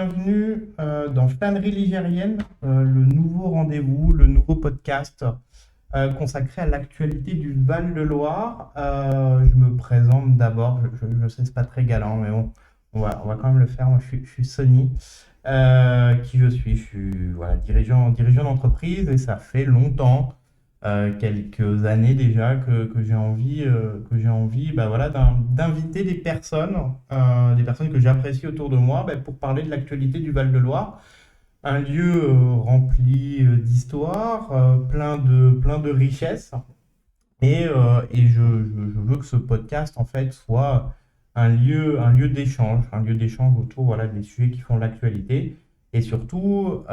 bienvenue dans Flânerie ligérienne, le nouveau rendez-vous, le nouveau podcast consacré à l'actualité du Val-de-Loire. Je me présente d'abord, je sais, c'est pas très galant, mais bon, on va quand même le faire. Moi, je suis Sonny. Qui je suis? Je suis voilà, dirigeant d'entreprise et ça fait longtemps, quelques années déjà, que j'ai envie bah, voilà, d'inviter des personnes que j'apprécie autour de moi bah, pour parler de l'actualité du Val-de-Loire. Un lieu rempli d'histoire, plein de richesses. Et je veux que ce podcast, en fait, soit un lieu d'échange autour voilà, des sujets qui font l'actualité. Et surtout,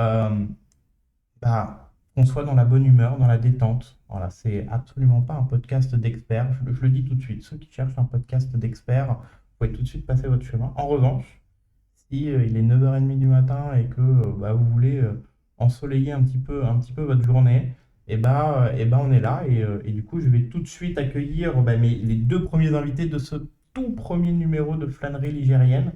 qu'on soit dans la bonne humeur, dans la détente. Voilà, c'est absolument pas un podcast d'experts. Je le dis tout de suite. Ceux qui cherchent un podcast d'experts, vous pouvez tout de suite passer votre chemin. En revanche, si il est 9h30 du matin et que vous voulez ensoleiller un petit peu votre journée, on est là. Et du coup, je vais tout de suite accueillir les deux premiers invités de ce tout premier numéro de Flânerie ligérienne.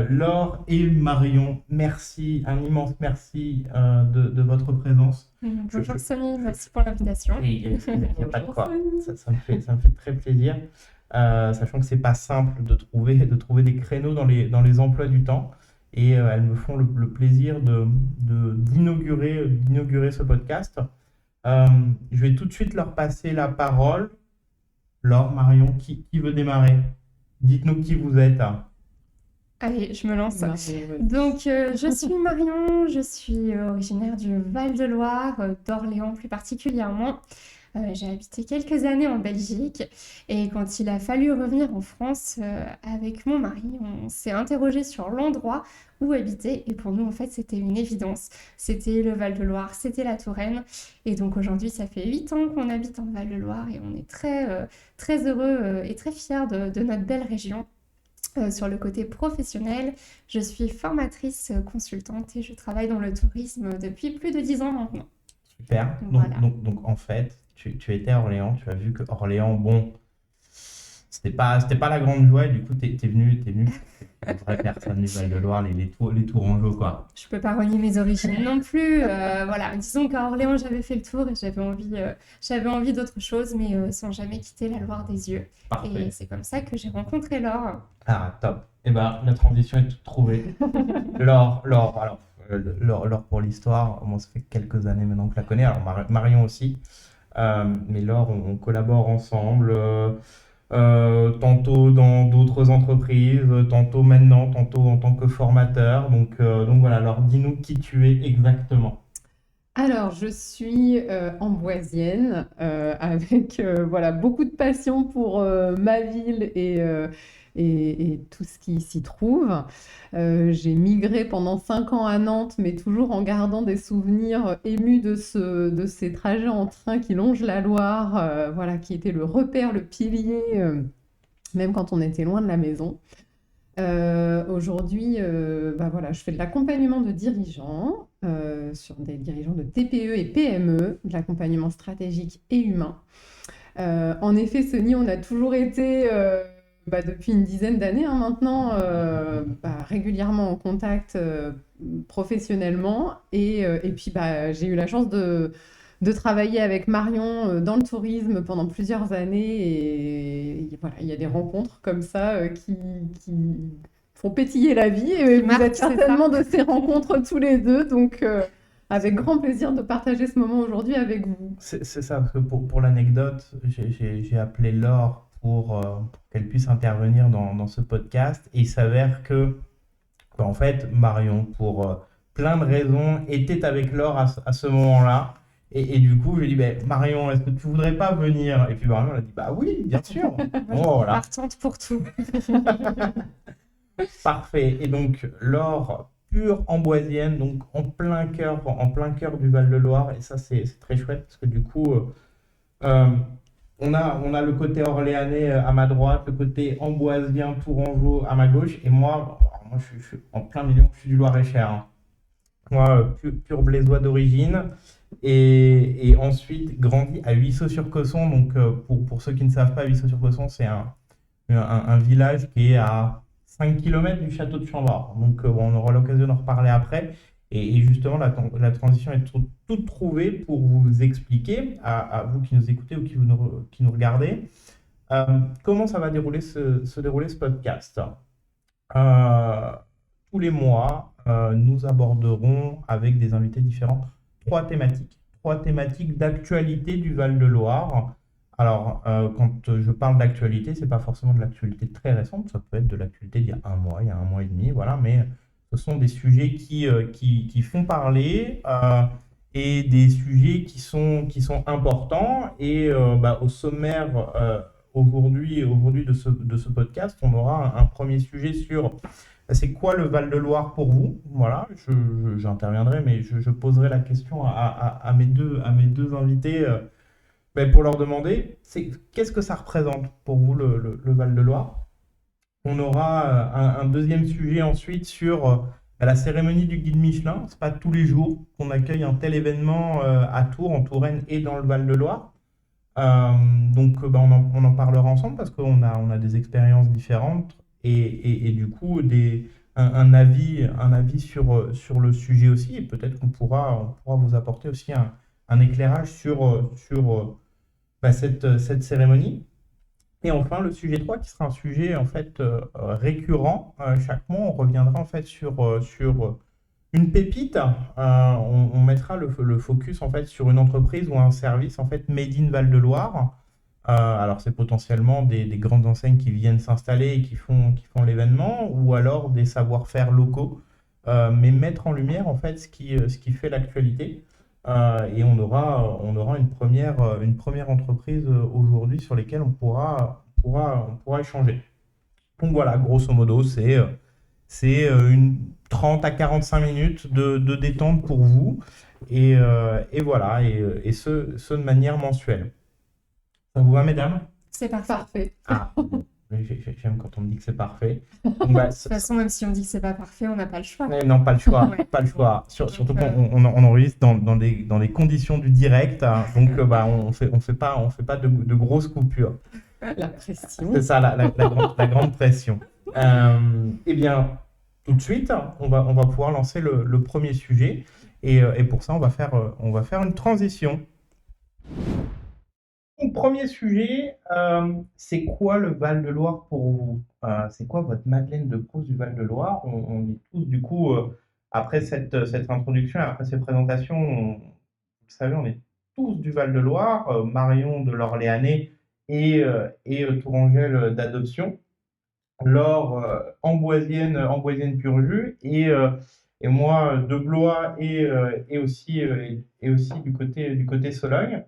Laure et Marion, merci, un immense merci de votre présence. Bonjour Sony, merci pour l'invitation. Il n'y a pas de quoi, ça me fait très plaisir, sachant que c'est pas simple de trouver des créneaux dans les emplois du temps. Et elles me font le plaisir d'inaugurer ce podcast. Je vais tout de suite leur passer la parole. Laure, Marion, qui veut démarrer? Dites-nous qui vous êtes. Allez, je me lance. Donc, je suis Marion, je suis originaire du Val-de-Loire, d'Orléans plus particulièrement. J'ai habité quelques années en Belgique et quand il a fallu revenir en France avec mon mari, on s'est interrogé sur l'endroit où habiter et pour nous, en fait, c'était une évidence. C'était le Val-de-Loire, c'était la Touraine et donc aujourd'hui, ça fait 8 ans qu'on habite en Val-de-Loire et on est très heureux et très fiers de notre belle région. Sur le côté professionnel, je suis formatrice consultante et je travaille dans le tourisme depuis plus de 10 ans maintenant. Super. Voilà. Donc en fait, tu étais à Orléans, tu as vu que Orléans, bon, c'était pas la grande joie et du coup, t'es venu, une vraie personne du Val-de-Loire, les Tourangeaux, quoi. Je peux pas renier mes origines non plus. Voilà, disons qu'à Orléans, j'avais fait le tour et j'avais envie d'autre chose, mais sans jamais quitter la Loire des yeux. Parfait. Et c'est comme ça que j'ai rencontré Laure. Ah, top. Eh ben, la transition est toute trouvée. Laure, alors, Laure pour l'histoire, moi, ça fait quelques années maintenant que je la connais. Alors, Marion aussi. Mais Laure, on collabore ensemble, tantôt dans d'autres entreprises, tantôt maintenant, tantôt en tant que formateur. Donc voilà, alors dis-nous qui tu es exactement. Alors, je suis amboisienne avec voilà, beaucoup de passion pour ma ville et tout ce qui s'y trouve. J'ai migré pendant 5 ans à Nantes, mais toujours en gardant des souvenirs émus de ces trajets en train qui longent la Loire, voilà, qui était le repère, le pilier, même quand on était loin de la maison. Aujourd'hui, voilà, je fais de l'accompagnement de dirigeants, sur des dirigeants de TPE et PME, de l'accompagnement stratégique et humain. En effet, Sony, on a toujours été, depuis une dizaine d'années maintenant, régulièrement en contact professionnellement. Et puis, j'ai eu la chance de travailler avec Marion dans le tourisme pendant plusieurs années et voilà, il y a des rencontres comme ça qui font pétiller la vie et vous êtes certainement de ces rencontres tous les deux, donc avec grand plaisir de partager ce moment aujourd'hui avec vous. C'est ça, parce que pour l'anecdote, j'ai appelé Laure pour qu'elle puisse intervenir dans ce podcast et il s'avère que, en fait, Marion, pour plein de raisons, était avec Laure à ce moment-là. Et du coup, je lui ai dit, Marion, est-ce que tu voudrais pas venir? Et puis Marion, elle a dit, oui, bien sûr. Bon, voilà. Partante pour tout. Parfait. Et donc, Laure, pure amboisienne, donc en plein cœur du Val-de-Loire. Et ça, c'est très chouette parce que du coup, on a le côté orléanais à ma droite, le côté amboisien, tourangeau à ma gauche. Et moi, je suis en plein milieu, je suis du Loir-et-Cher. Hein. Moi, pur blésois d'origine. Et ensuite grandi à Huisseau-sur-Cosson. Donc pour ceux qui ne savent pas, Huisseau-sur-Cosson, c'est un village qui est à 5 km du château de Chambord. Donc, on aura l'occasion d'en reparler après. Et justement, la transition est toute trouvée pour vous expliquer, à vous qui nous écoutez ou qui nous regardez, comment ça va se dérouler ce podcast. Euh, Tous les mois, nous aborderons avec des invités différents trois thématiques d'actualité du Val-de-Loire. Alors, quand je parle d'actualité, c'est pas forcément de l'actualité très récente, ça peut être de l'actualité d'il y a un mois, il y a un mois et demi, voilà, mais ce sont des sujets qui font parler et des sujets qui sont importants. Et au sommaire aujourd'hui de ce podcast, on aura un premier sujet sur c'est quoi le Val-de-Loire pour vous? Voilà, j'interviendrai, mais je poserai la question à mes deux invités pour leur demander qu'est-ce que ça représente pour vous le Val-de-Loire. On aura un deuxième sujet ensuite sur la cérémonie du guide Michelin. C'est pas tous les jours qu'on accueille un tel événement à Tours, en Touraine et dans le Val-de-Loire. Donc, on en parlera ensemble parce qu'on a des expériences différentes et du coup un avis sur le sujet aussi. Et peut-être qu'on pourra vous apporter aussi un éclairage sur cette cérémonie. Et enfin, le sujet 3 qui sera un sujet en fait récurrent. Chaque mois, on reviendra en fait sur une pépite. On mettra le focus en fait sur une entreprise ou un service en fait made in Val-de-Loire. Alors c'est potentiellement des grandes enseignes qui viennent s'installer et qui font l'événement, ou alors des savoir-faire locaux, mais mettre en lumière en fait ce qui fait l'actualité. Et on aura une première entreprise aujourd'hui sur lesquelles on pourra échanger. Donc voilà, grosso modo, c'est une 30 à 45 minutes de détente pour vous. Et voilà, et ce de manière mensuelle. Ça vous va, mesdames? C'est parfait. Parfait. Ah, j'aime quand on me dit que c'est parfait. Donc, De toute façon, même si on dit que c'est pas parfait, on n'a pas le choix. non, pas le choix, Ouais. pas le choix. Surtout Donc, qu'on enregistre dans des conditions du direct, hein. Donc on fait pas de grosses coupures. La pression. C'est ça la grande pression. Eh bien, tout de suite, on va pouvoir lancer le premier sujet et pour ça on va faire une transition. Donc, premier sujet, c'est quoi le Val-de-Loire pour vous? C'est quoi votre Madeleine de Proust du Val-de-Loire? On est tous, du coup, après cette introduction, après ces présentations, vous savez, on est tous du Val-de-Loire, Marion de l'Orléanais et Tourangelle d'adoption, Laure amboisienne pur jus et moi de Blois et aussi du côté Sologne.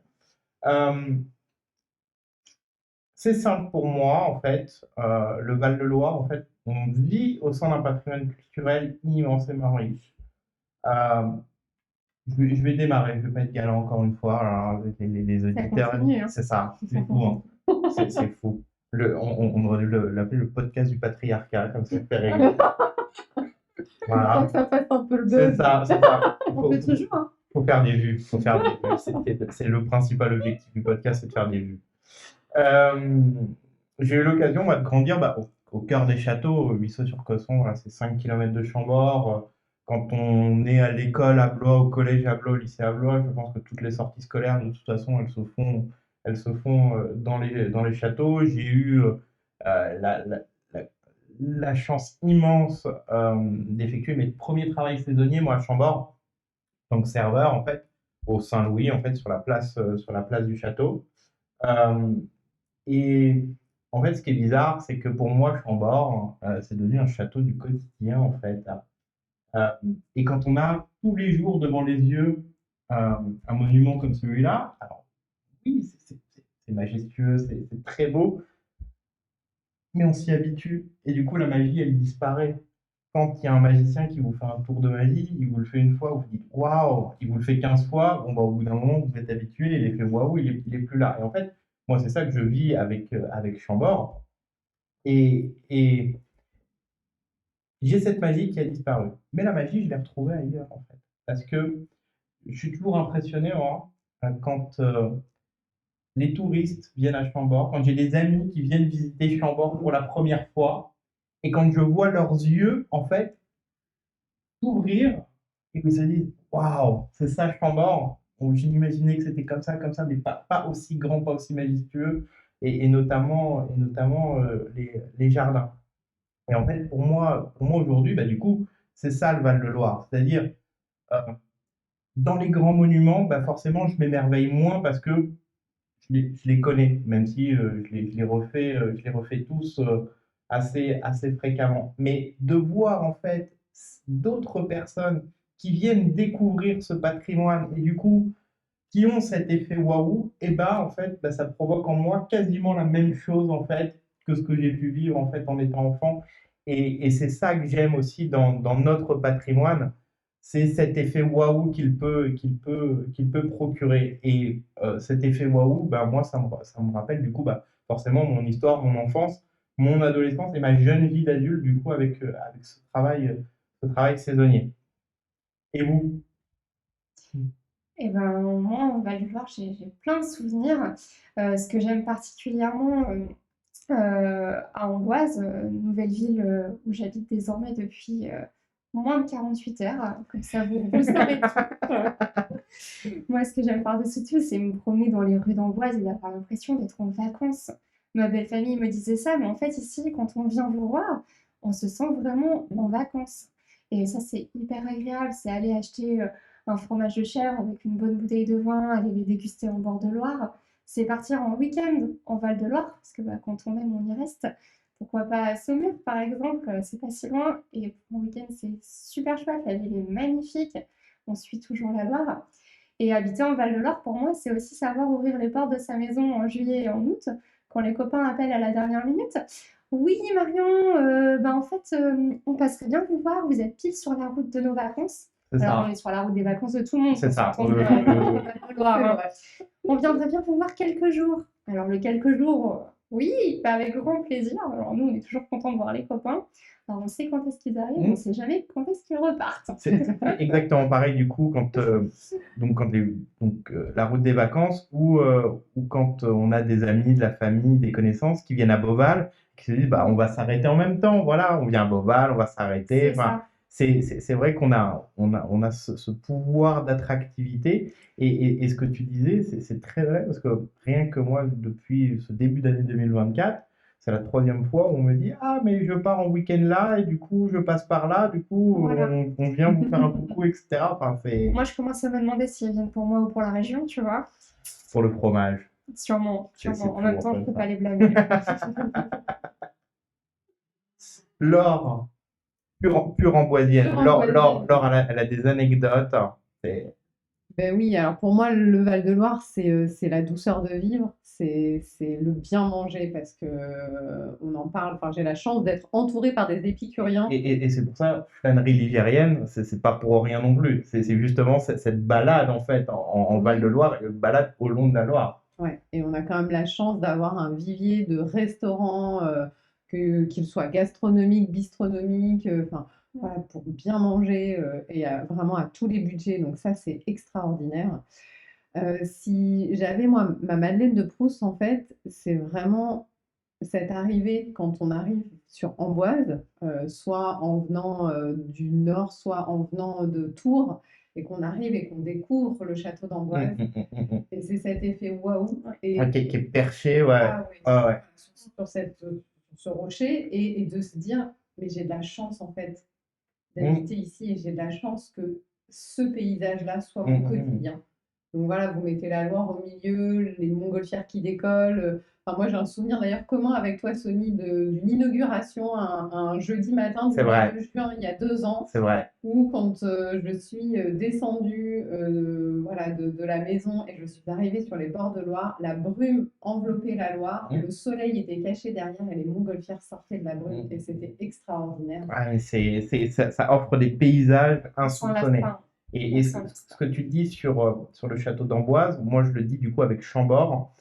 C'est simple pour moi, en fait. Le Val-de-Loire, en fait, on vit au sein d'un patrimoine culturel immensément riche. Euh, je vais démarrer, je ne vais pas être galant encore une fois. Alors, avec les auditeurs, continue, hein. c'est ça, c'est fou, hein. C'est fou. On aurait dû l'appeler le podcast du patriarcat, comme ça fait rire. Faut Voilà, que ça fasse un peu le c'est buzz. ça. On fait toujours, hein. Faut faire des vues, C'est le principal objectif du podcast, c'est de faire des vues. J'ai eu l'occasion de grandir au cœur des châteaux, Huisseau-sur-Cosson, voilà, c'est 5 km de Chambord. Quand on est à l'école à Blois, au collège à Blois, au lycée à Blois, je pense que toutes les sorties scolaires, de toute façon, elles se font dans les châteaux. J'ai eu la chance immense d'effectuer mes premiers travails saisonniers, moi, à Chambord, en tant que serveur, en fait, au Saint-Louis, en fait, sur la place du château. Et en fait, ce qui est bizarre, c'est que pour moi, Chambord, c'est devenu un château du quotidien, en fait. Et quand on a tous les jours devant les yeux un monument comme celui-là, alors oui, c'est majestueux, c'est très beau, mais on s'y habitue. Et du coup, la magie, elle disparaît. Quand il y a un magicien qui vous fait un tour de magie, il vous le fait une fois, vous dites waouh, il vous le fait 15 fois, bon, au bout d'un moment, vous êtes habitué, et l'effet waouh, il est plus là. Et en fait, moi, c'est ça que je vis avec Chambord. Et j'ai cette magie qui a disparu. Mais la magie, je l'ai retrouvée ailleurs, en fait. Parce que je suis toujours impressionné, moi, quand les touristes viennent à Chambord, quand j'ai des amis qui viennent visiter Chambord pour la première fois, Et quand je vois leurs yeux, en fait, s'ouvrir et qu'ils se disent waouh, c'est ça Chambord. Bon, j'imaginais que c'était comme ça, mais pas aussi grand, pas aussi majestueux, et notamment les jardins. Et en fait, pour moi aujourd'hui, bah, du coup, c'est ça le Val-de-Loire. C'est-à-dire, euh, dans les grands monuments, bah, forcément, je m'émerveille moins parce que je les connais, même si je les refais tous assez fréquemment. Mais de voir en fait d'autres personnes qui viennent découvrir ce patrimoine et du coup qui ont cet effet waouh, et bah en fait bah, ça provoque en moi quasiment la même chose en fait que ce que j'ai pu vivre en fait en étant enfant. Et c'est ça que j'aime aussi dans notre patrimoine, c'est cet effet waouh qu'il peut procurer. Et cet effet waouh, bah, moi, ça me rappelle du coup bah, forcément mon histoire, mon enfance, mon adolescence et ma jeune vie d'adulte, du coup, avec ce travail saisonnier. Et vous? Et ben, moi, en Val-de-Loire, j'ai plein de souvenirs. Ce que j'aime particulièrement à Amboise, nouvelle ville où j'habite désormais depuis moins de 48 heures. Comme ça, vous saurez tout. Moi, ce que j'aime par-dessus tout, c'est me promener dans les rues d'Amboise et d'avoir l'impression d'être en vacances. Ma belle famille me disait ça, mais en fait, ici, quand on vient vous voir, on se sent vraiment en vacances. Et ça, c'est hyper agréable. C'est aller acheter un fromage de chèvre avec une bonne bouteille de vin, aller les déguster en bord de Loire. C'est partir en week-end en Val-de-Loire, parce que bah, quand on aime, on y reste. Pourquoi pas à Saumur, par exemple, c'est pas si loin. Et pour un week-end, c'est super chouette. La ville est magnifique. On suit toujours la Loire. Et habiter en Val-de-Loire, pour moi, c'est aussi savoir ouvrir les portes de sa maison en juillet et en août, quand les copains appellent à la dernière minute. Oui, Marion, ben en fait, on passerait bien vous voir. Vous êtes pile sur la route de nos vacances. C'est Alors, on ça. est sur la route des vacances de tout le monde, C'est pour ça. s'entendre Val-de-Loire, hein. On viendrait bien vous voir quelques jours. Alors, le quelques jours, oui, bah, avec grand plaisir. Alors, nous, on est toujours contents de voir les copains. Alors, on sait quand est-ce qu'ils arrivent, on ne sait jamais quand est-ce qu'ils repartent. C'est exactement pareil du coup quand la route des vacances ou quand on a des amis, de la famille, des connaissances qui viennent à Beauval, qui se disent bah on va s'arrêter en même temps, voilà, on vient à Beauval, on va s'arrêter. C'est Enfin, ça. c'est vrai qu'on a ce pouvoir d'attractivité et ce que tu disais, c'est très vrai parce que rien que moi depuis ce début d'année 2024, c'est la troisième fois où on me dit ah mais je pars en week-end là et du coup je passe par là, du coup Voilà. on vient vous faire un coucou, etc. Enfin c'est Moi, je commence à me demander s'ils viennent pour moi ou pour la région, tu vois. pour le fromage. Sûrement, C'est sûrement. En même toujours temps, je comme peux ça. pas les blâmer. Laure, pure amboisienne. Pure Laure, amboisienne. elle a des anecdotes. C'est Ben oui, alors pour moi, le Val-de-Loire, c'est la douceur de vivre, c'est le bien manger parce que on en parle. Enfin, j'ai la chance d'être entourée par des épicuriens. et c'est pour ça, flânerie ligérienne, c'est pas pour rien non plus. C'est justement cette balade en fait en Oui. Val-de-Loire, et une balade au long de la Loire. Ouais, et on a quand même la chance d'avoir un vivier de restaurants, qu'ils soient gastronomiques, bistronomiques, enfin voilà, pour bien manger et vraiment à tous les budgets. Donc ça, c'est extraordinaire. Si j'avais moi ma Madeleine de Proust, en fait, c'est vraiment cette arrivée quand on arrive sur Amboise, soit en venant du nord, soit en venant de Tours, et qu'on arrive et qu'on découvre le château d'Amboise. Et c'est cet effet waouh. Ah, Et qui est perché, ouais. ah oui, Ouais, ouais. sur ce rocher et de se dire, mais j'ai de la chance en fait d'habiter ici et j'ai de la chance que ce paysage-là soit mon quotidien. Donc voilà, vous mettez la Loire au milieu, les montgolfières qui décollent. Enfin, moi, j'ai un souvenir d'ailleurs commun avec toi, Sony, d'une inauguration un jeudi matin du C'est mois vrai. de juin il y a 2 ans, C'est vrai. où quand je suis descendue voilà, de la maison et je suis arrivée sur les bords de Loire, la brume enveloppait la Loire, le soleil était caché derrière et les montgolfières sortaient de la brume et c'était extraordinaire. Ouais, mais ça offre des paysages Sans la insoupçonnés. fin. Et ce que tu dis sur le château d'Amboise, moi je le dis du coup avec Chambord.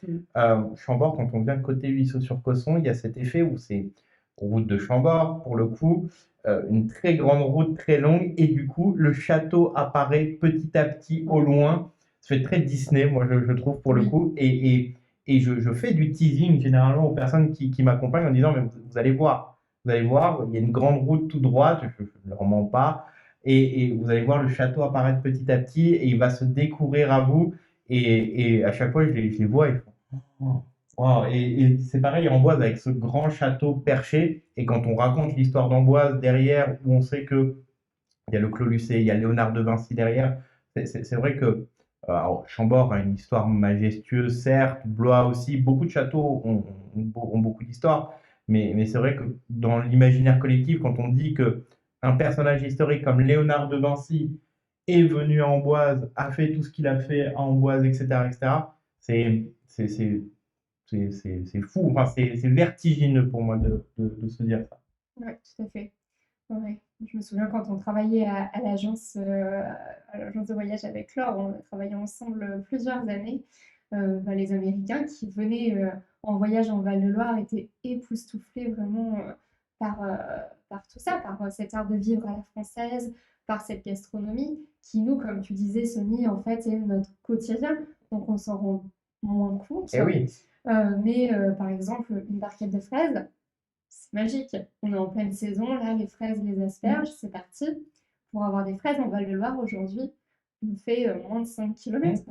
Chambord, quand on vient côté Huisseau-sur-Cosson, il y a cet effet où c'est route de Chambord, pour le coup, une très grande route très longue, et du coup le château apparaît petit à petit au loin. Ça fait très Disney, moi je trouve pour le coup. Et je fais du teasing généralement aux personnes qui m'accompagnent en disant mais vous allez voir. vous allez voir, il y a une grande route tout droite, je ne leur mens pas, et vous allez voir le château apparaître petit à petit, et il va se découvrir à vous, et à chaque fois, je les vois, ils font oh, wow. Et c'est pareil en Amboise avec ce grand château perché, et quand on raconte l'histoire d'Amboise derrière, où on sait que il y a le Clos Lucé, il y a Léonard de Vinci derrière. C'est vrai que alors, Chambord a une histoire majestueuse, certes, Blois aussi. Beaucoup de châteaux ont beaucoup d'histoire, mais c'est vrai que dans l'imaginaire collectif, quand on dit que un personnage historique comme Léonard de Vinci est venu à Amboise, a fait tout ce qu'il a fait à Amboise, etc., c'est fou. Enfin, c'est vertigineux pour moi de se dire ça. Ouais, tout à fait. Ouais. Je me souviens quand on travaillait à l'agence de voyage avec Laure, on a travaillé ensemble plusieurs années. Les Américains qui venaient en voyage en Val-de-Loire étaient époustouflés vraiment par, euh, par tout ça, par cet art de vivre à la française, par cette gastronomie qui, nous, comme tu disais, Sony, en fait, est notre quotidien. Donc on s'en rend moins compte. Eh oui, Par exemple, une barquette de fraises, c'est magique. On est en pleine saison, là, les fraises, les asperges, c'est parti. Pour avoir des fraises en Val-de-Loire aujourd'hui, on fait moins de 5 km.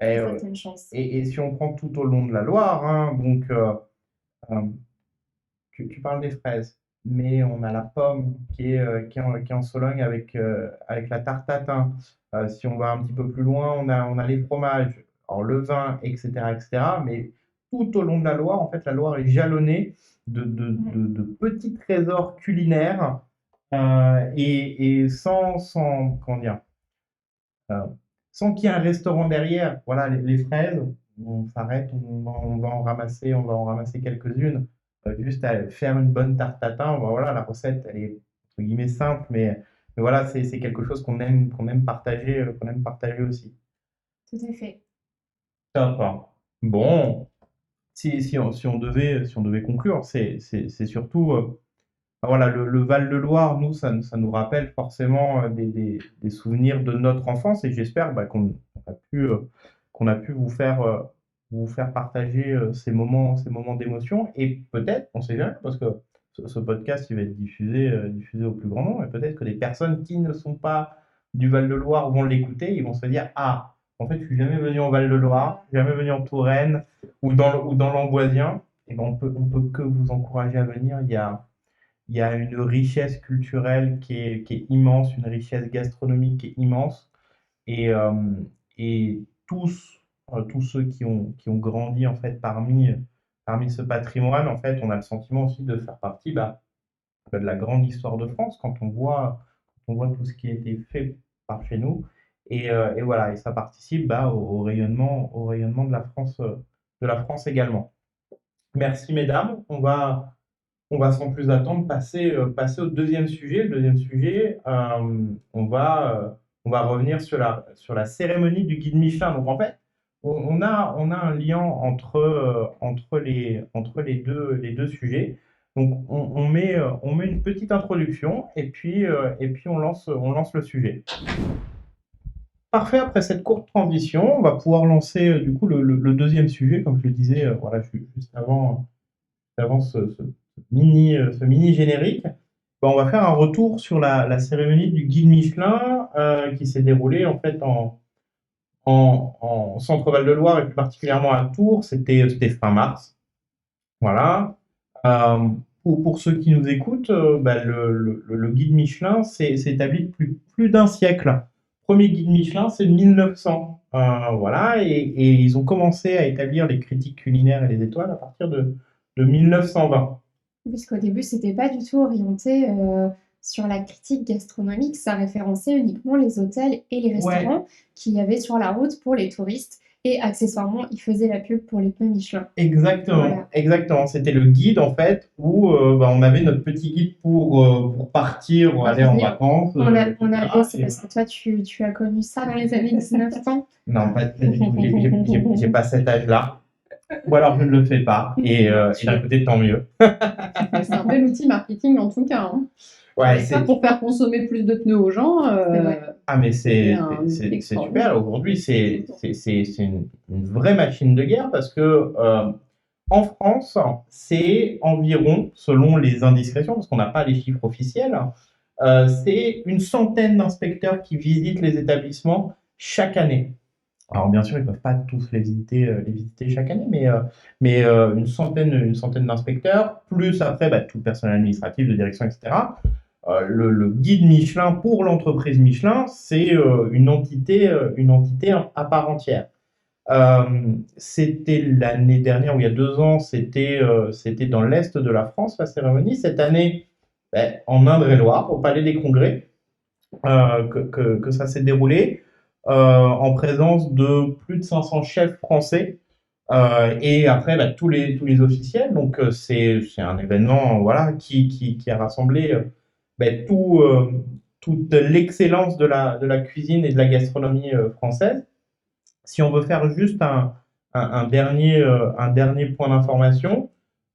et, Ça, c'est une chance. et si on prend tout au long de la Loire, hein, donc euh, tu parles des fraises, mais on a la pomme qui est en Sologne avec la tarte tatin. Si on va un petit peu plus loin, on a les fromages, alors le vin, etc., etc. Mais tout au long de la Loire, en fait, la Loire est jalonnée de petits trésors culinaires et comment dire, euh, sans qu'il y ait un restaurant derrière. Voilà, les fraises, on s'arrête, on va en ramasser quelques-unes. Juste à faire une bonne tarte tatin, voilà, la recette, elle est entre guillemets simple, mais voilà, c'est quelque chose qu'on aime partager aussi. Tout à fait. Top, hein. Bon, si on devait conclure, c'est surtout voilà, le Val-de-Loire, nous, ça nous rappelle forcément des souvenirs de notre enfance et j'espère qu'on a pu vous faire partager ces moments d'émotion et peut-être, on sait jamais, parce que ce podcast, il va être diffusé au plus grand nombre et peut-être que des personnes qui ne sont pas du Val-de-Loire vont l'écouter, ils vont se dire, ah, en fait, je suis jamais venu en Val-de-Loire, je suis jamais venu en Touraine ou dans l'Amboisien, et ben on peut que vous encourager à venir. Il y a une richesse culturelle qui est immense, une richesse gastronomique qui est immense. Et, et tous ceux qui ont grandi en fait parmi ce patrimoine, en fait, on a le sentiment aussi de faire partie de la grande histoire de France quand on voit tout ce qui a été fait par chez nous. Et voilà, et ça participe au rayonnement de la France également. Merci mesdames. On va sans plus attendre passer au deuxième sujet. Le deuxième sujet, on va revenir sur la cérémonie du guide Michelin. Donc en fait, on a un lien entre les deux sujets. Donc on met une petite introduction et puis on lance le sujet. Parfait, après cette courte transition, on va pouvoir lancer du coup le deuxième sujet, comme je le disais voilà, juste avant ce mini générique. On va faire un retour sur la cérémonie du guide Michelin qui s'est déroulée en fait en Centre Val-de-Loire et plus particulièrement à Tours. C'était fin mars. Voilà. Pour ceux qui nous écoutent, le guide Michelin s'est établi depuis plus d'un siècle. Premier guide Michelin, c'est 1900. Voilà, et ils ont commencé à établir les critiques culinaires et les étoiles à partir de 1920. Puisqu'au début, c'était pas du tout orienté sur la critique gastronomique, ça référençait uniquement les hôtels et les Ouais, restaurants qu'il y avait sur la route pour les touristes. Et accessoirement, ils faisaient la pub pour les pneus Michelin. exactement, Voilà. exactement. C'était le guide en fait où on avait notre petit guide pour partir ou aller en Revenir. vacances, On a etc. c'est parce que toi, tu as connu ça dans les années 1900. Non, pas du tout. J'ai pas cet âge-là. Ou alors je ne le fais pas. Et d'un côté, tant mieux. C'est un bel outil marketing en tout cas, hein. Ouais, Ça, pour faire consommer plus de pneus aux gens, C'est vrai. mais c'est un outil c'est extraordinaire. super. Aujourd'hui, c'est une vraie machine de guerre parce que En France, c'est environ, selon les indiscrétions, parce qu'on n'a pas les chiffres officiels, c'est une centaine d'inspecteurs qui visitent les établissements chaque année. Alors bien sûr, ils ne peuvent pas tous les visiter chaque année, mais une centaine d'inspecteurs, plus après tout le personnel administratif, de direction, etc. Le guide Michelin pour l'entreprise Michelin, c'est une entité à part entière. C'était l'année dernière, ou il y a 2 ans, c'était dans l'Est de la France, la cérémonie. Cette année, en Indre-et-Loire, au Palais des Congrès, que ça s'est déroulé, en présence de plus de 500 chefs français. Et après, tous les officiels. Donc, c'est un événement voilà, qui a rassemblé toute l'excellence de la cuisine et de la gastronomie française. Si on veut faire juste un dernier point d'information,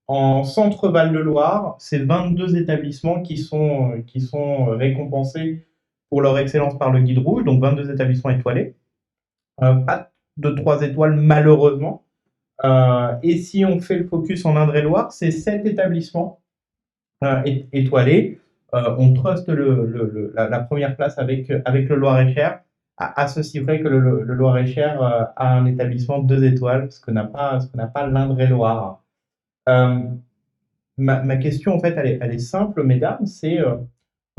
en Centre Val-de-Loire, c'est 22 établissements qui sont récompensés pour leur excellence par le Guide Rouge, donc 22 établissements étoilés. Pas de 3 étoiles malheureusement. Et si on fait le focus en Indre-et-Loire, c'est 7 établissements étoilés. On truste la première place avec le Loir-et-Cher, à ceci près que le Loir-et-Cher a un établissement 2 étoiles, ce que n'a pas l'Indre-et-Loire. Ma question, en fait, elle est simple, mesdames, c'est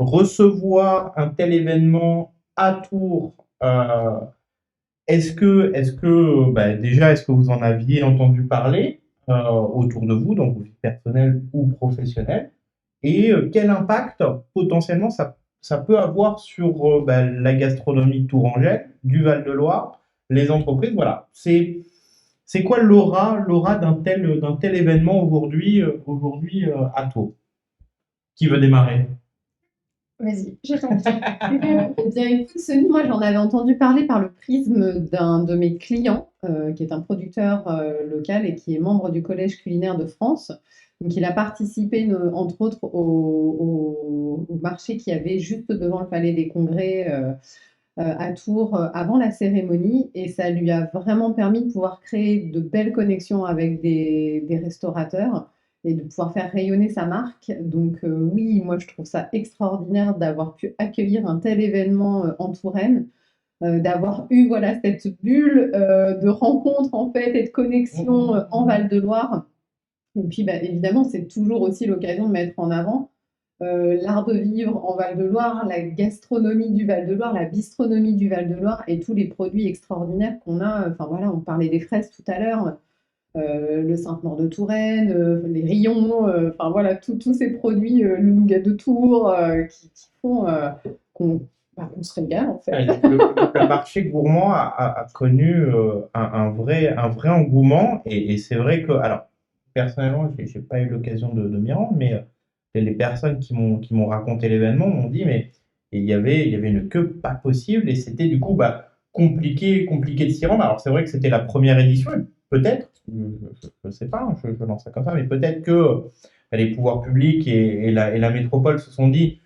recevoir un tel événement à Tours. Déjà, est-ce que vous en aviez entendu parler autour de vous, dans vos vies personnelles ou professionnelles, et quel impact potentiellement ça peut avoir sur la gastronomie tourangelle, du Val-de-Loire, les entreprises, voilà. C'est quoi l'aura d'un tel événement aujourd'hui à Tours? Qui veut démarrer? Vas-y, je t'en prie. Eh bien, écoute, Sony, moi, j'en avais entendu parler par le prisme d'un de mes clients, qui est un producteur local et qui est membre du Collège culinaire de France. Donc, il a participé, entre autres, au marché qu'il y avait juste devant le Palais des Congrès à Tours avant la cérémonie. Et ça lui a vraiment permis de pouvoir créer de belles connexions avec des restaurateurs et de pouvoir faire rayonner sa marque. Donc oui, moi je trouve ça extraordinaire d'avoir pu accueillir un tel événement en Touraine, d'avoir eu voilà cette bulle de rencontre en fait et de connexion en Val-de-Loire. Et puis évidemment, c'est toujours aussi l'occasion de mettre en avant l'art de vivre en Val-de-Loire, la gastronomie du Val-de-Loire, la bistronomie du Val-de-Loire et tous les produits extraordinaires qu'on a. Enfin voilà, on parlait des fraises tout à l'heure. Le Sainte-Maure de Touraine, les rayons, enfin voilà, tous ces produits, le nougat de Tours, qui font qu'on se régale en fait. Le marché gourmand a connu un vrai engouement, et c'est vrai que, alors, personnellement, j'ai pas eu l'occasion de m'y rendre, mais les personnes qui m'ont raconté l'événement m'ont dit, mais il y avait une queue pas possible, et c'était du coup compliqué de s'y rendre. Alors c'est vrai que c'était la première édition, et peut-être, je sais pas, je lance ça comme ça, mais peut-être que les pouvoirs publics et la métropole se sont dit,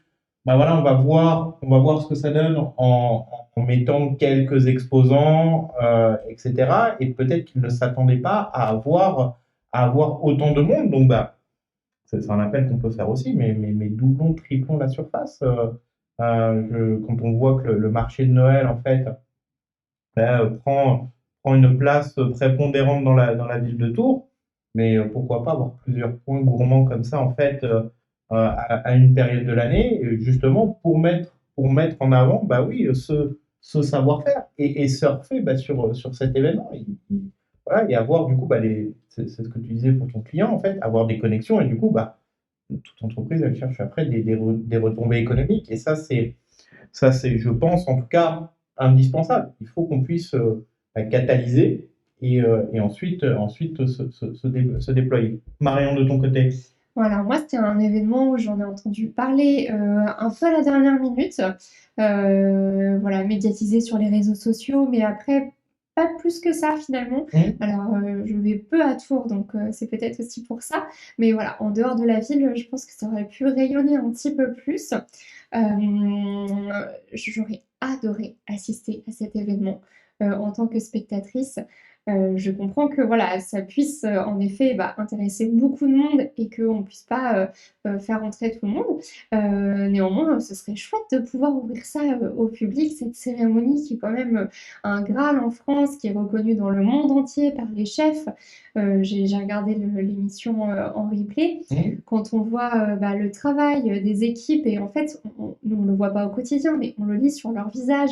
voilà, on va voir ce que ça donne en mettant quelques exposants, etc. Et peut-être qu'ils ne s'attendaient pas à avoir autant de monde. Donc, c'est un appel qu'on peut faire aussi, mais doublons, triplons la surface. Quand on voit que le marché de Noël, en fait, prend une place prépondérante dans la ville de Tours, mais pourquoi pas avoir plusieurs points gourmands comme ça, en fait, à une période de l'année, justement pour mettre en avant, oui, ce savoir-faire, et surfer sur cet événement. Voilà, et avoir du coup, c'est ce que tu disais pour ton client, en fait, avoir des connexions, et du coup, toute entreprise, elle cherche après des retombées économiques, et ça c'est, je pense, en tout cas, indispensable. Il faut qu'on puisse catalyser, et ensuite se déployer. Marion, de ton côté? Voilà, moi c'était un événement où j'en ai entendu parler un peu à la dernière minute, voilà, médiatisé sur les réseaux sociaux, mais après pas plus que ça finalement. Alors je vais peu à Tours, donc c'est peut-être aussi pour ça, mais voilà, en dehors de la ville, je pense que ça aurait pu rayonner un petit peu plus. J'aurais adoré assister à cet événement en tant que spectatrice. Je comprends que voilà, ça puisse en effet intéresser beaucoup de monde et qu'on ne puisse pas faire entrer tout le monde. Néanmoins, ce serait chouette de pouvoir ouvrir ça au public, cette cérémonie qui est quand même un Graal en France, qui est reconnu dans le monde entier par les chefs. J'ai regardé l'émission en replay. Quand on voit le travail des équipes, et en fait, nous on ne le voit pas au quotidien, mais on le lit sur leur visage.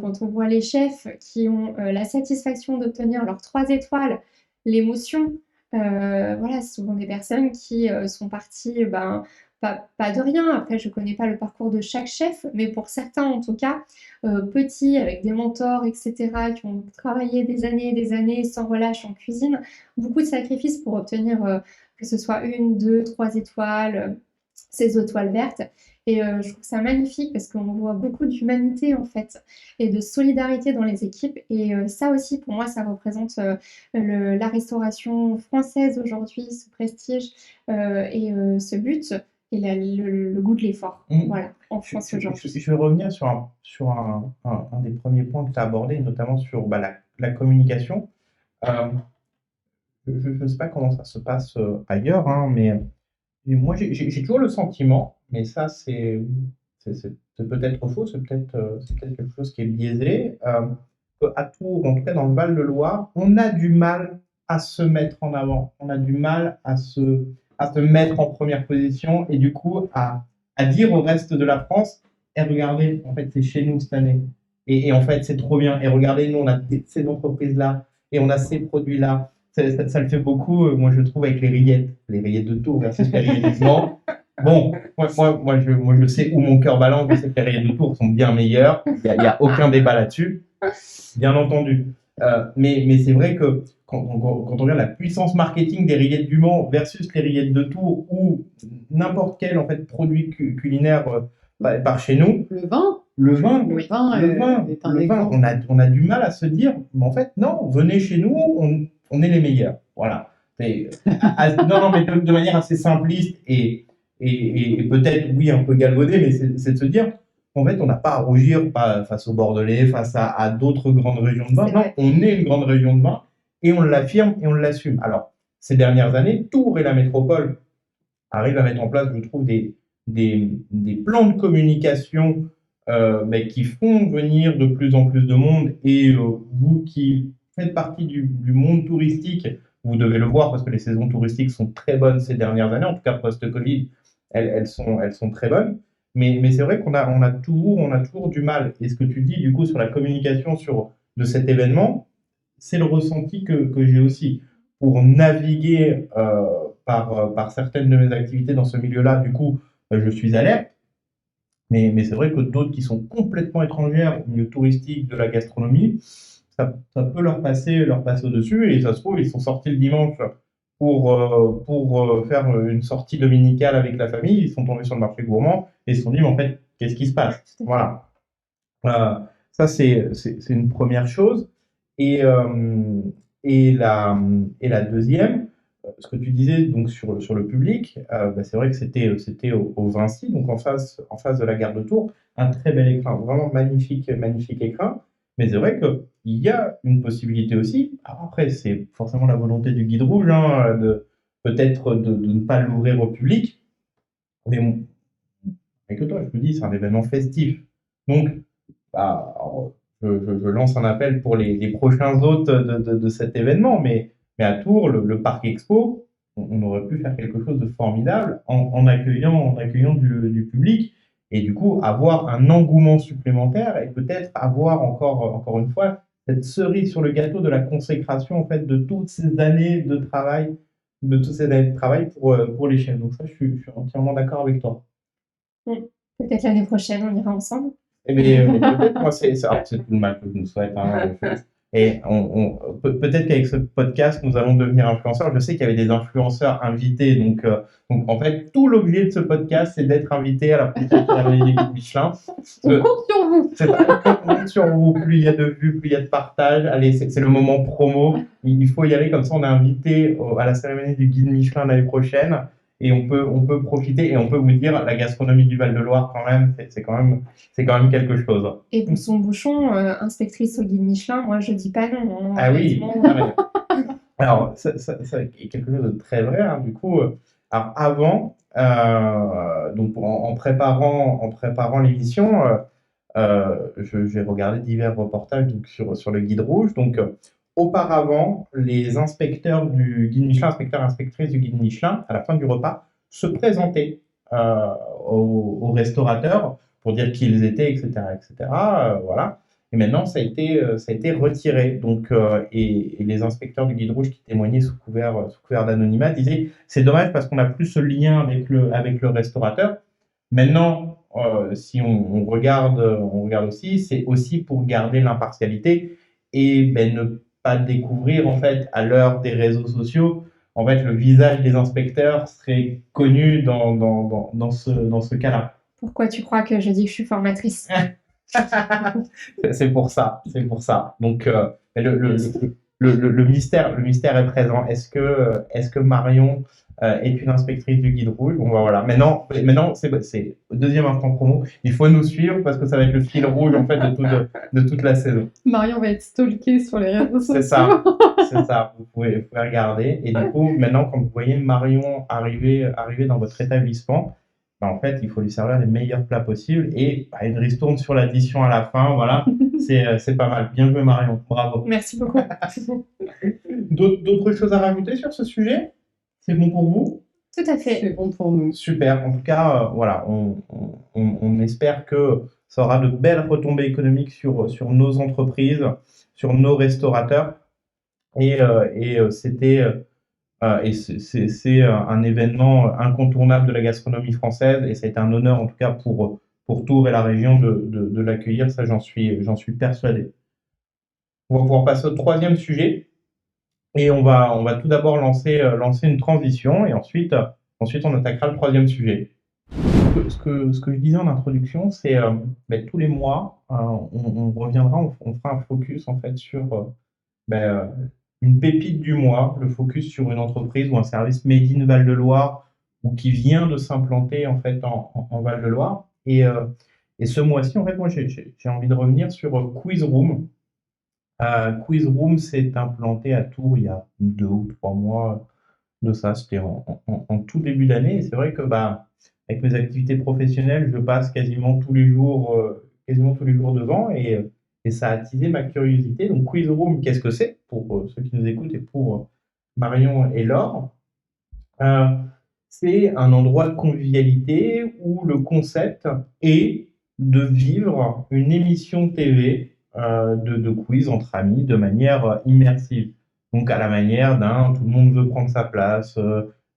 Quand on voit les chefs qui ont la satisfaction d'obtenir leurs 3 étoiles, l'émotion, voilà, ce sont des personnes qui sont parties pas de rien. Après, je ne connais pas le parcours de chaque chef, mais pour certains en tout cas, petits, avec des mentors, etc., qui ont travaillé des années sans relâche en cuisine, beaucoup de sacrifices pour obtenir que ce soit 1, 2, 3 étoiles, ces étoiles vertes. Et je trouve ça magnifique parce qu'on voit beaucoup d'humanité en fait et de solidarité dans les équipes. Et ça aussi, pour moi, ça représente la restauration française aujourd'hui, ce prestige et ce but et le goût de l'effort. Voilà, en France aujourd'hui. Je vais revenir sur un des premiers points que tu as abordé, notamment sur la communication. Je ne sais pas comment ça se passe ailleurs, hein, mais moi j'ai toujours le sentiment, mais ça c'est peut-être faux, c'est peut-être quelque chose qui est biaisé, qu'à Tours, en tout cas dans le Val-de-Loire, on a du mal à se mettre en avant, on a du mal à se mettre en première position et du coup à dire au reste de la France, et regardez, en fait c'est chez nous cette année, et en fait c'est trop bien, et regardez, nous on a ces entreprises-là, et on a ces produits-là. Ça le fait beaucoup, moi je trouve, avec les rillettes de Tours versus les rillettes du Mans. Bon, moi je sais où mon cœur balance, je sais que les rillettes de Tours sont bien meilleures, il n'y a aucun débat là-dessus, bien entendu. Mais c'est vrai que quand on regarde la puissance marketing des rillettes du Mans versus les rillettes de Tours ou n'importe quel en fait, produit culinaire par chez nous, le vin est un exemple. On a du mal à se dire, mais en fait non, venez chez nous, on est les meilleurs. Voilà. Non, mais de manière assez simpliste et peut-être, oui, un peu galvaudée, mais c'est de se dire, en fait, on n'a pas à rougir face au Bordelais, face à d'autres grandes régions de vin. Non, on est une grande région de vin et on l'affirme et on l'assume. Alors, ces dernières années, Tours et la métropole arrivent à mettre en place, je trouve, des plans de communication qui font venir de plus en plus de monde. Et vous qui faites partie du monde touristique, vous devez le voir parce que les saisons touristiques sont très bonnes ces dernières années, en tout cas post-Covid, elles sont très bonnes. Mais c'est vrai qu'on a toujours du mal. Et ce que tu dis du coup sur la communication de cet événement, c'est le ressenti que j'ai aussi. Pour naviguer par certaines de mes activités dans ce milieu-là, du coup, je suis alerte. Mais c'est vrai que d'autres qui sont complètement étrangères au milieu touristique, de la gastronomie, ça peut leur passer au-dessus. Et ça se trouve, ils sont sortis le dimanche pour faire une sortie dominicale avec la famille. Ils sont tombés sur le marché gourmand et ils se sont dit, mais en fait, qu'est-ce qui se passe? Voilà. Ça, c'est une première chose. Et la deuxième, ce que tu disais donc sur le public, c'est vrai que c'était au Vinci, donc en face de la gare de Tours, un très bel écrin, vraiment magnifique écrin. Mais c'est vrai qu'il y a une possibilité aussi. Alors après, c'est forcément la volonté du guide rouge, hein, peut-être de ne pas l'ouvrir au public. Mais avec toi, je me dis, c'est un événement festif. Donc, je lance un appel pour les prochains hôtes de cet événement. Mais à Tours, le Parc Expo, on aurait pu faire quelque chose de formidable en accueillant du public. Et du coup, avoir un engouement supplémentaire et peut-être avoir encore une fois cette cerise sur le gâteau de la consécration en fait de toutes ces années de travail, pour les chefs. Donc ça, je suis entièrement d'accord avec toi. Peut-être l'année prochaine, on ira ensemble. Peut-être, moi, c'est tout le mal que je nous souhaite. Hein, et peut-être qu'avec ce podcast, nous allons devenir influenceurs. Je sais qu'il y avait des influenceurs invités. Donc en fait, tout l'objet de ce podcast, c'est d'être invité à la prochaine cérémonie des guides Michelin. On compte sur vous. On compte sur vous. Plus il y a de vues, plus il y a de partage. Allez, c'est le moment promo. Il faut y aller. Comme ça, on est invité à la cérémonie du guide Michelin l'année prochaine. et on peut profiter et on peut vous dire la gastronomie du Val-de-Loire quand même, c'est quand même quelque chose. Et Bousson Bouchon, inspectrice au guide Michelin, moi je dis pas non, hein, Ah oui, honnêtement. alors ça est quelque chose de très vrai, hein, du coup. Alors avant, donc en préparant l'émission, j'ai regardé divers reportages donc, sur le guide rouge. Donc, auparavant, les inspecteurs du guide Michelin, inspecteurs et inspectrices du guide Michelin, à la fin du repas, se présentaient aux restaurateurs pour dire qui ils étaient, etc., etc. Voilà. Et maintenant, ça a été retiré. Donc, et les inspecteurs du guide rouge qui témoignaient sous couvert d'anonymat disaient c'est dommage parce qu'on n'a plus ce lien avec le restaurateur. Maintenant, si on regarde aussi, c'est aussi pour garder l'impartialité et ne pas découvrir, en fait, à l'heure des réseaux sociaux, en fait, le visage des inspecteurs serait connu dans ce cas-là. Pourquoi tu crois que je dis que je suis formatrice? C'est pour ça. Donc, le mystère est présent. Est-ce que Marion est une inspectrice du guide rouge? Bon, bah, voilà. Maintenant c'est le deuxième instant promo. Il faut nous suivre parce que ça va être le fil rouge en fait de toute la saison. Marion va être stalkée sur les réseaux sociaux. C'est ça. Vous pouvez regarder. Et du coup, maintenant, quand vous voyez Marion arriver dans votre établissement, bah, en fait, il faut lui servir les meilleurs plats possibles et une ristourne sur l'addition à la fin. Voilà, c'est pas mal. Bien joué, Marion. Bravo. Merci beaucoup. D'autres choses à rajouter sur ce sujet? C'est bon pour vous? Tout à fait. C'est bon pour nous. Super. En tout cas, voilà, on espère que ça aura de belles retombées économiques sur nos entreprises, sur nos restaurateurs. Et c'est un événement incontournable de la gastronomie française et c'est un honneur en tout cas pour Tours et la région de l'accueillir, ça j'en suis persuadé. On va pouvoir passer au troisième sujet et on va tout d'abord lancer une transition et ensuite on attaquera le troisième sujet. Ce que je disais en introduction, c'est tous les mois on reviendra, on fera un focus en fait sur une pépite du mois, le focus sur une entreprise ou un service made in Val-de-Loire ou qui vient de s'implanter en fait en Val-de-Loire. Et ce mois-ci, en fait, moi, j'ai envie de revenir sur Quiz Room. Quiz Room s'est implanté à Tours il y a 2 ou 3 mois de ça. C'était en tout début d'année. Et c'est vrai que avec mes activités professionnelles, je passe quasiment tous les jours devant et ça a attisé ma curiosité. Donc, Quiz Room, qu'est-ce que c'est pour ceux qui nous écoutent et pour Marion et Laure? C'est un endroit de convivialité où le concept est de vivre une émission TV de quiz entre amis de manière immersive. Donc, à la manière d'un tout le monde veut prendre sa place,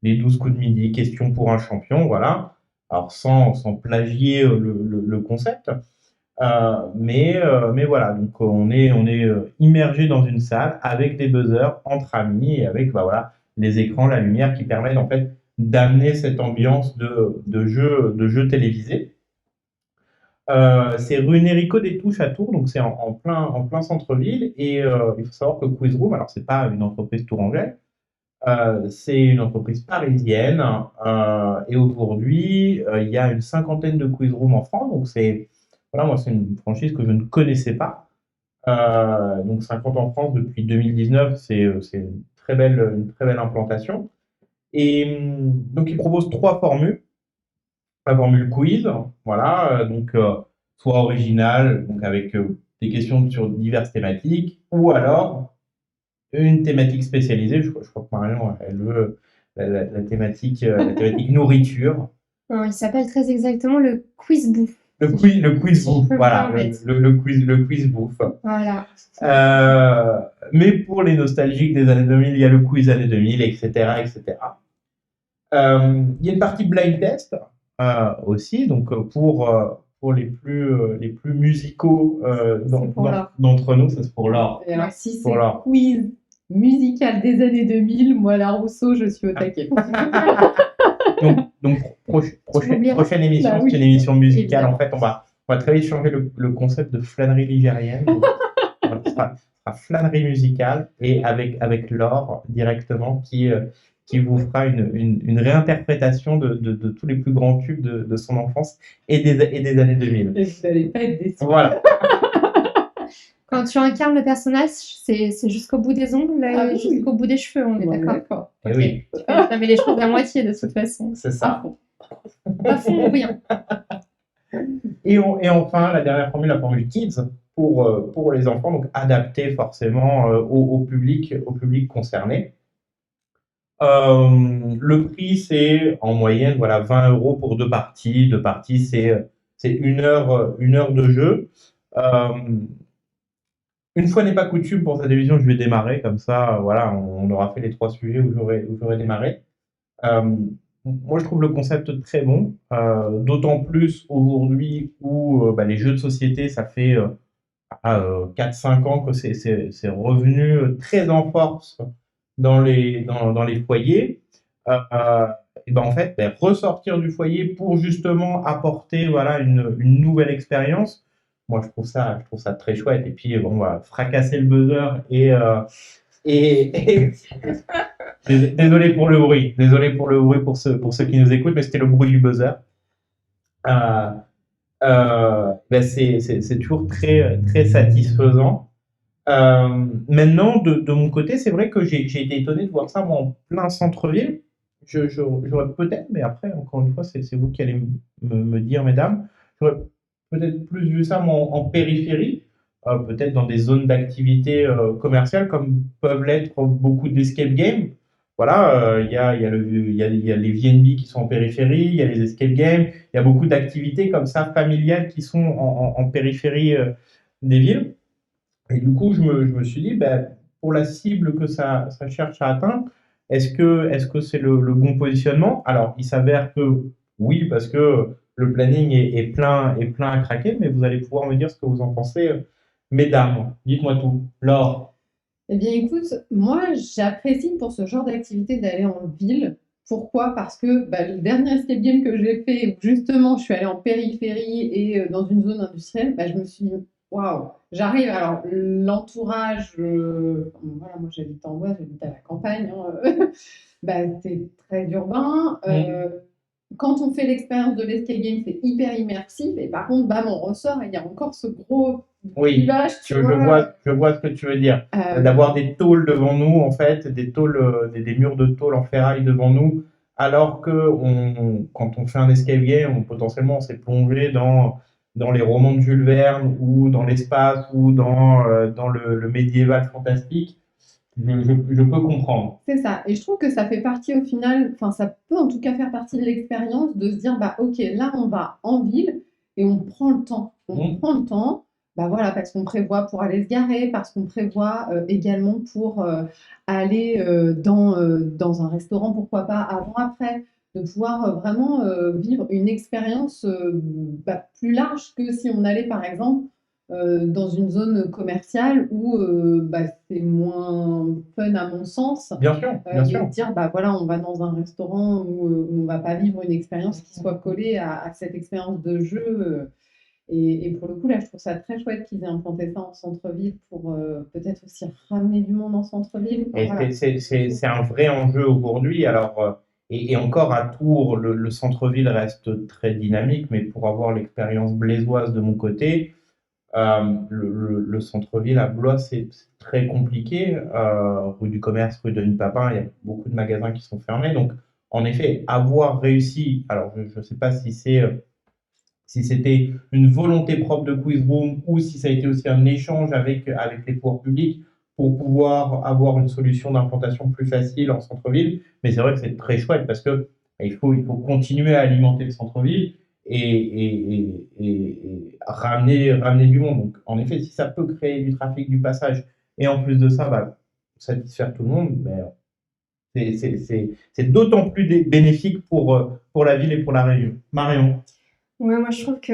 les 12 coups de midi, question pour un champion, voilà. Alors, sans plagier le concept. Mais voilà, donc on est immergé dans une salle avec des buzzers entre amis et avec voilà, les écrans, la lumière qui permettent en fait d'amener cette ambiance de jeu télévisé. C'est rue Nérico des Touches à Tours, donc c'est en plein centre-ville et il faut savoir que Quiz Room, alors c'est pas une entreprise tourangelle, c'est une entreprise parisienne et aujourd'hui il y a une 50aine de Quiz Room en France, donc voilà, moi, c'est une franchise que je ne connaissais pas. Donc 50 en France depuis 2019, c'est une très belle implantation. Et donc, ils proposent 3 formules. La formule quiz, voilà, donc soit originale, donc avec des questions sur diverses thématiques, ou alors une thématique spécialisée. Je crois que Marion, elle veut la thématique nourriture. Non, il s'appelle très exactement le quiz bouffe. Le quiz bouffe, voilà, le quiz bouffe. Voilà. Mais pour les nostalgiques des années 2000, il y a le quiz années 2000, etc., etc. Il y a une partie blind test aussi, donc pour les plus musicaux d'entre nous, ça c'est pour Laure. Et alors si c'est quiz musical des années 2000, moi la Rousseau, je suis au taquet. Donc prochaine émission, c'est une émission musicale. En fait, on va très vite changer le concept de flânerie ligérienne. Ce sera flânerie musicale et avec Laure directement qui qui vous fera une réinterprétation de tous les plus grands tubes de son enfance et des années 2000. Et vous n'allez pas être déçus. Voilà. Quand tu incarnes le personnage, c'est jusqu'au bout des ongles et oui. jusqu'au bout des cheveux, on est Bon, d'accord? d'accord. Et oui, Tu fais jamais les choses à moitié de toute façon. c'est ça. Pas fond ou rien. Et enfin, la dernière formule, la formule Kids, pour les enfants, donc adaptée forcément au public concerné. Le prix, c'est en moyenne, voilà, 20 € pour 2 parties. 2 parties, c'est 1 heure de jeu. Une fois n'est pas coutume pour cette émission, je vais démarrer, comme ça, voilà, on aura fait les 3 sujets où j'aurais démarré. Moi, je trouve le concept très bon, d'autant plus aujourd'hui où les jeux de société, ça fait 4-5 ans que c'est revenu très en force dans les foyers. Et ben en fait, ressortir du foyer pour justement apporter voilà, une nouvelle expérience, moi je trouve ça très chouette. Et puis bon, on va fracasser le buzzer et désolé pour le bruit, pour ceux qui nous écoutent, mais c'était le bruit du buzzer. C'est toujours très, très satisfaisant. Maintenant, de mon côté, c'est vrai que j'ai été étonné de voir ça moi, en plein centre-ville. J'aurais peut-être, mais après, encore une fois, c'est vous qui allez me dire, mesdames, j'aurais peut-être plus vu ça moi, en périphérie, peut-être dans des zones d'activité commerciale, comme peuvent l'être beaucoup d'escape games. Voilà, il y a les VNB qui sont en périphérie, il y a les escape games, il y a beaucoup d'activités comme ça familiales qui sont en périphérie des villes. Et du coup, je me suis dit, pour la cible que ça cherche à atteindre, est-ce que c'est le bon positionnement? Alors, il s'avère que oui, parce que le planning est plein à craquer, mais vous allez pouvoir me dire ce que vous en pensez, mesdames. Dites-moi tout. Laure. Eh bien, écoute, moi, j'apprécie pour ce genre d'activité d'aller en ville. Pourquoi? Parce que le dernier escape game que j'ai fait, où justement, je suis allée en périphérie et dans une zone industrielle, je me suis dit, waouh, j'arrive. Alors, l'entourage, voilà, moi j'habite en Oise, j'habite à la campagne, c'est très urbain. Quand on fait l'expérience de l'escape game, c'est hyper immersif. Et par contre, on ressort et il y a encore ce gros Oui, village, je vois ce que tu veux dire. D'avoir des tôles devant nous, en fait, des tôles, des murs de tôle en ferraille devant nous, alors que quand on fait un escape game, potentiellement on s'est plongé dans les romans de Jules Verne ou dans l'espace ou dans le médiéval fantastique. Je peux comprendre. C'est ça. Et je trouve que ça fait partie au final, enfin ça peut en tout cas faire partie de l'expérience de se dire, ok, là on va en ville et on prend le temps. On prend le temps, voilà, parce qu'on prévoit pour aller se garer, parce qu'on prévoit également pour aller dans un restaurant, pourquoi pas, avant-après, de pouvoir vraiment vivre une expérience plus large que si on allait par exemple dans une zone commerciale où c'est moins fun à mon sens. Bien sûr, bien sûr. De dire, voilà, on va dans un restaurant où on va pas vivre une expérience qui soit collée à cette expérience de jeu. Et pour le coup, là, je trouve ça très chouette qu'ils aient implanté ça en centre-ville pour peut-être aussi ramener du monde en centre-ville. Et voilà. C'est un vrai enjeu aujourd'hui. Alors, et encore à Tours, le centre-ville reste très dynamique, mais pour avoir l'expérience blésoise de mon côté, le centre-ville à Blois, c'est très compliqué. Rue du Commerce, rue Denis Papin, il y a beaucoup de magasins qui sont fermés. Donc, en effet, avoir réussi, alors je ne sais pas si c'était une volonté propre de Quiz Room ou si ça a été aussi un échange avec les pouvoirs publics pour pouvoir avoir une solution d'implantation plus facile en centre-ville. Mais c'est vrai que c'est très chouette parce que il faut continuer à alimenter le centre-ville et ramener du monde. Donc, en effet, si ça peut créer du trafic, du passage, et en plus de ça, satisfaire tout le monde, c'est d'autant plus bénéfique pour la ville et pour la région. Marion. Ouais, moi je trouve que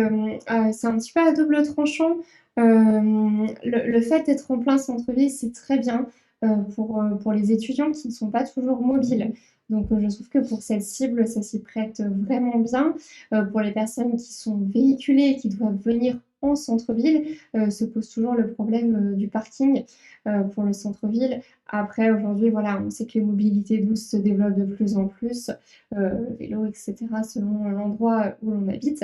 c'est un petit peu à double tranchant. Le fait d'être en plein centre-ville, c'est très bien pour les étudiants qui ne sont pas toujours mobiles. Donc, je trouve que pour cette cible, ça s'y prête vraiment bien. Pour les personnes qui sont véhiculées et qui doivent venir en centre-ville, se pose toujours le problème du parking pour le centre-ville. Après, aujourd'hui, voilà, on sait que les mobilités douces se développent de plus en plus, le vélo, etc., selon l'endroit où l'on habite.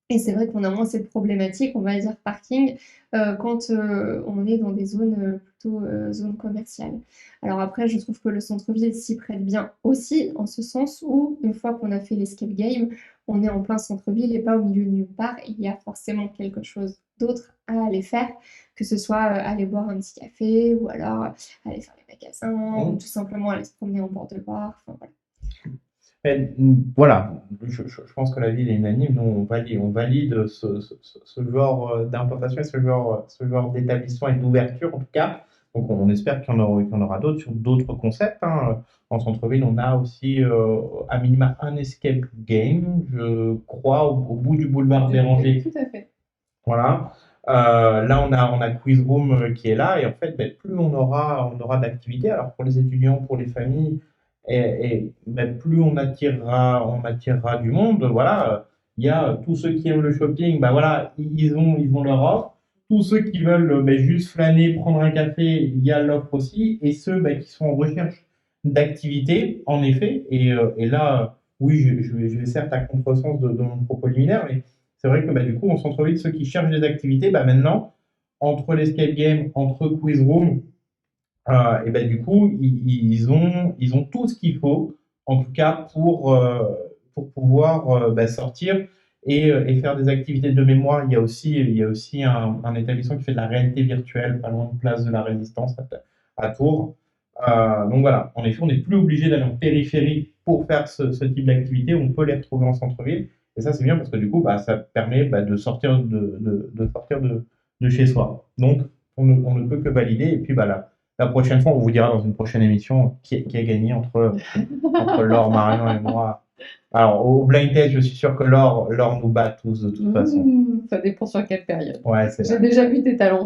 Et c'est vrai qu'on a moins cette problématique, on va dire parking, quand on est dans des zones plutôt zones commerciales. Alors après, je trouve que le centre-ville s'y prête bien aussi, en ce sens où, une fois qu'on a fait l'escape game, on est en plein centre-ville et pas au milieu de nulle part. Il y a forcément quelque chose d'autre à aller faire, que ce soit aller boire un petit café, ou alors aller faire les magasins, ou tout simplement aller se promener en bord de Loire. Enfin, voilà. Voilà, je pense que la ville est unanime. Nous, on valide ce genre d'implantation et ce genre d'établissement et d'ouverture en tout cas. Donc on espère qu'il y en aura d'autres sur d'autres concepts. En centre-ville, on a aussi à minima un escape game, je crois, au bout du boulevard Béranger. Tout à fait. Voilà. Là, on a Quiz Room qui est là, et en fait, plus on aura d'activités, alors pour les étudiants, pour les familles, plus on attirera du monde. Voilà. Il y a tous ceux qui aiment le shopping, voilà, ils ont leur offre. Tous ceux qui veulent juste flâner, prendre un café, il y a l'offre aussi. Et ceux qui sont en recherche d'activités, en effet. Et là, oui, je vais certes à contresens de mon propos liminaire, mais c'est vrai que du coup, en centre-ville, ceux qui cherchent des activités, maintenant, entre l'escape game, entre Quiz Room, du coup, ils ont tout ce qu'il faut, en tout cas, pour pouvoir sortir et faire des activités de mémoire. Il y a aussi un établissement qui fait de la réalité virtuelle, pas loin de Place de la Résistance, à Tours. Donc voilà, en effet, on n'est plus obligé d'aller en périphérie pour faire ce type d'activité. On peut les retrouver en centre-ville. Et ça, c'est bien parce que du coup, ça permet de sortir de chez soi. Donc, on ne peut que valider. Et puis, la prochaine fois, on vous dira dans une prochaine émission qui a gagné entre Laure, Marion et moi. Alors, au blind test, je suis sûr que Laure nous bat tous de toute façon. Ça dépend sur quelle période. Ouais, J'ai déjà vu tes talents.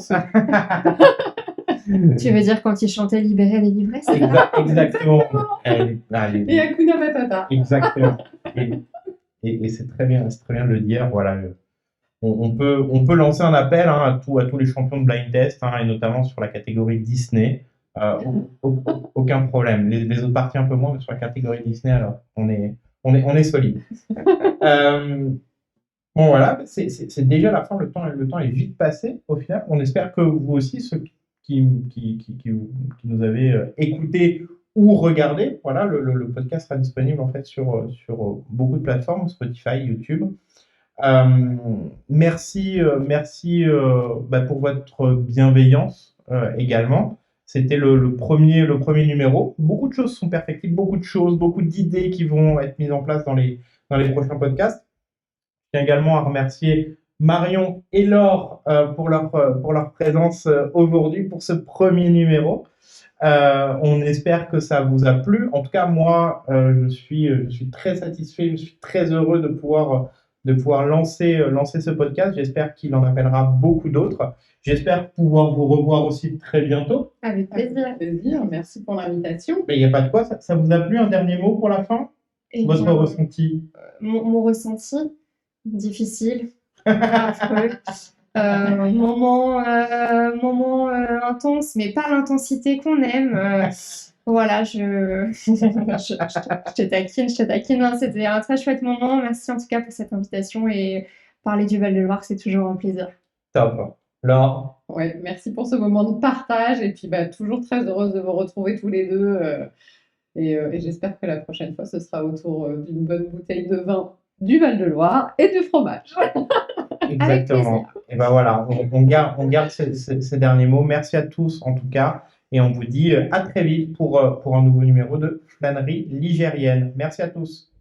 Tu veux dire quand il chantait Libéré, délivré, c'est Exactement. Et Hakuna Matata. Exactement. Et c'est très bien de le dire. Voilà. On peut lancer un appel à tous les champions de blind test, et notamment sur la catégorie Disney. Aucun problème. Les autres parties un peu moins, mais sur la catégorie Disney, alors on est solide. Bon voilà, c'est déjà la fin. Le temps est vite passé au final. On espère que vous aussi, ceux qui nous avez écoutés ou regardés, voilà, le podcast sera disponible en fait sur beaucoup de plateformes, Spotify, YouTube. Merci pour votre bienveillance également. C'était le premier numéro. Beaucoup de choses sont perfectibles, beaucoup d'idées qui vont être mises en place dans les prochains podcasts. Je tiens également à remercier Marion et Laure pour leur présence aujourd'hui pour ce premier numéro. On espère que ça vous a plu. En tout cas, moi, je suis très satisfait, je suis très heureux de pouvoir lancer ce podcast. J'espère qu'il en appellera beaucoup d'autres. J'espère pouvoir vous revoir aussi très bientôt. Avec plaisir. Merci pour l'invitation. Il n'y a pas de quoi. Ça vous a plu, un dernier mot pour la fin? Votre ressenti? Mon ressenti, difficile, affreux. Moment intense, mais pas l'intensité qu'on aime. Voilà, je te taquine. Non, c'était un très chouette moment. Merci en tout cas pour cette invitation, et parler du Val-de-Loire, c'est toujours un plaisir. Top. Laure? Ouais, merci pour ce moment de partage, et puis toujours très heureuse de vous retrouver tous les deux. Et j'espère que la prochaine fois, ce sera autour d'une bonne bouteille de vin du Val-de-Loire et du fromage. Exactement. Et voilà, on garde ces derniers mots. Merci à tous en tout cas, et on vous dit à très vite pour un nouveau numéro de Flânerie Ligérienne. Merci à tous.